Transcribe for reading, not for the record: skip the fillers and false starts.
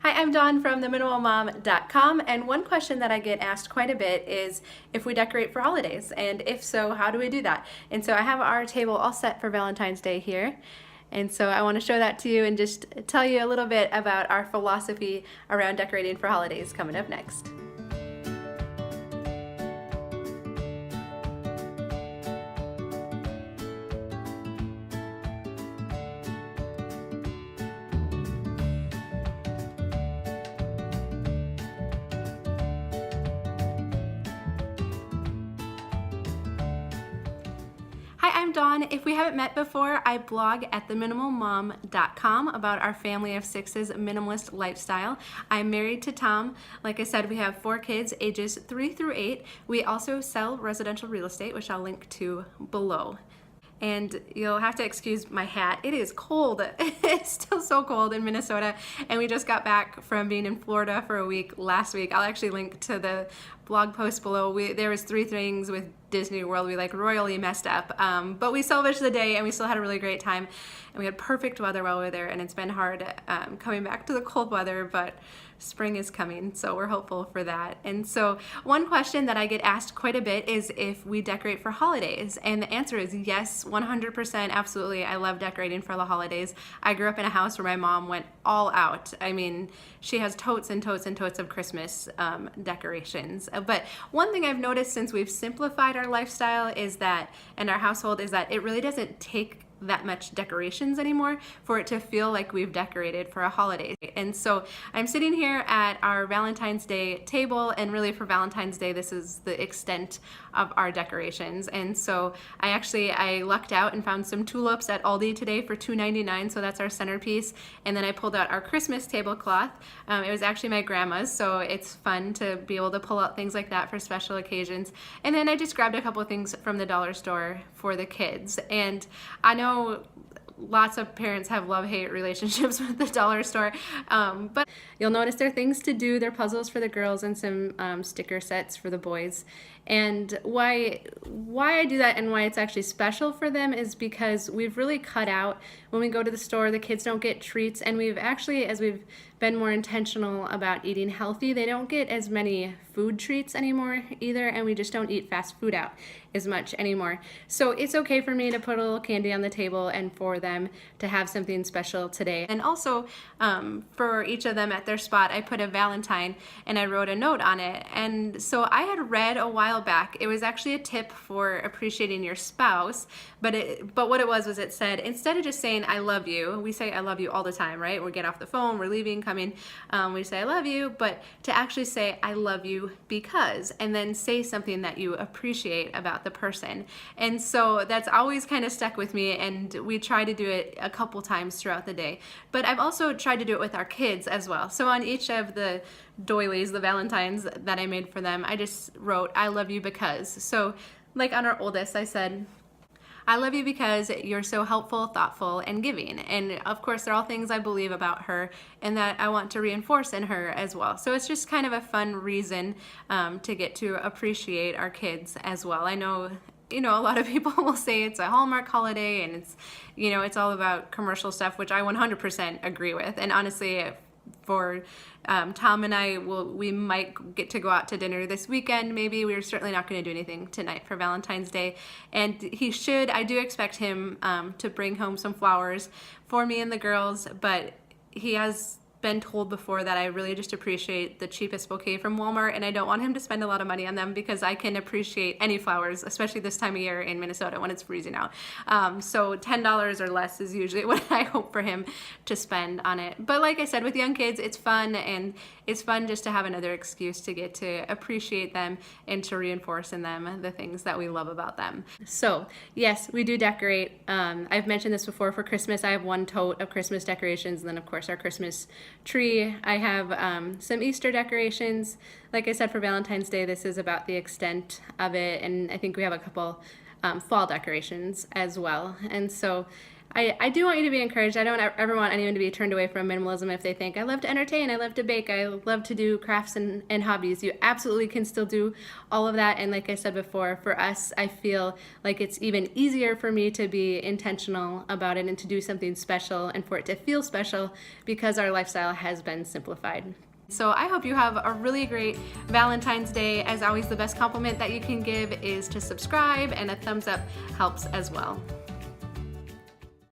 Hi, I'm Dawn from theminimalmom.com, and one question that I get asked quite a bit is if we decorate for holidays, and if so, how do we do that? And so I have our table all set for Valentine's Day here, and so I want to show that to you and just tell you a little bit about our philosophy around decorating for holidays coming up next. Hi, I'm Dawn. If we haven't met before, I blog at theminimalmom.com about our family of six's minimalist lifestyle. I'm married to Tom. Like I said, we have 4 kids, ages 3 through 8. We also sell residential real estate, which I'll link to below. And you'll have to excuse my hat. It is cold. It's still so cold in Minnesota, and we just got back from being in Florida for a week last week. I'll actually link to the blog post below. There was 3 things with Disney World we like royally messed up, but we salvaged the day and we still had a really great time, and we had perfect weather while we were there. And it's been hard coming back to the cold weather, but spring is coming, so we're hopeful for that. And so one question that I get asked quite a bit is if we decorate for holidays, and the answer is yes, 100%, absolutely. I love decorating for the holidays. I grew up in a house where my mom went all out. I mean, she has totes and totes and totes of Christmas decorations. But one thing I've noticed since we've simplified our lifestyle is that, and our household, is that it really doesn't take that much decorations anymore for it to feel like we've decorated for a holiday. And so I'm sitting here at our Valentine's Day table, and really for Valentine's Day this is the extent of our decorations. And so I lucked out and found some tulips at Aldi today for $2.99, so that's our centerpiece. And then I pulled out our Christmas tablecloth. It was actually my grandma's, so it's fun to be able to pull out things like that for special occasions. And then I just grabbed a couple of things from the dollar store for the kids. And I know lots of parents have love-hate relationships with the dollar store, but you'll notice there are things to do. There are puzzles for the girls and some sticker sets for the boys. And why I do that and why it's actually special for them is because we've really cut out, when we go to the store, the kids don't get treats, and we've actually, as we've been more intentional about eating healthy, they don't get as many food treats anymore either, and we just don't eat fast food out as much anymore. So it's okay for me to put a little candy on the table and for them to have something special today. And also for each of them at their spot, I put a Valentine and I wrote a note on it. And so I had read a while back, it was actually a tip for appreciating your spouse, but what it was it said, instead of just saying I love you, we say I love you all the time, right? We get off the phone, we're leaving, coming, we say I love you, but to actually say I love you because, and then say something that you appreciate about the person. And so that's always kind of stuck with me, and we try to do it a couple times throughout the day. But I've also tried to do it with our kids as well. So on each of the doilies, the Valentines that I made for them, I just wrote I love you because. So like on our oldest, I said, I love you because you're so helpful, thoughtful, and giving. And of course, they're all things I believe about her and that I want to reinforce in her as well. So it's just kind of a fun reason to get to appreciate our kids as well. I know, a lot of people will say it's a Hallmark holiday and it's all about commercial stuff, which I 100% agree with. And honestly, for Tom and I, we might get to go out to dinner this weekend. Maybe we're certainly not going to do anything tonight for Valentine's Day. And I do expect him to bring home some flowers for me and the girls, but he has been told before that I really just appreciate the cheapest bouquet from Walmart, and I don't want him to spend a lot of money on them because I can appreciate any flowers, especially this time of year in Minnesota when it's freezing out. So $10 or less is usually what I hope for him to spend on it. But like I said, with young kids, it's fun, and it's fun just to have another excuse to get to appreciate them and to reinforce in them the things that we love about them. So yes, we do decorate. I've mentioned this before. For Christmas, I have 1 tote of Christmas decorations, and then of course our Christmas tree. I have some Easter decorations. Like I said, for Valentine's Day, this is about the extent of it, and I think we have a couple fall decorations as well. And so I do want you to be encouraged. I don't ever want anyone to be turned away from minimalism if they think, I love to entertain, I love to bake, I love to do crafts and hobbies. You absolutely can still do all of that. And like I said before, for us, I feel like it's even easier for me to be intentional about it and to do something special and for it to feel special because our lifestyle has been simplified. So I hope you have a really great Valentine's Day. As always, the best compliment that you can give is to subscribe, and a thumbs up helps as well.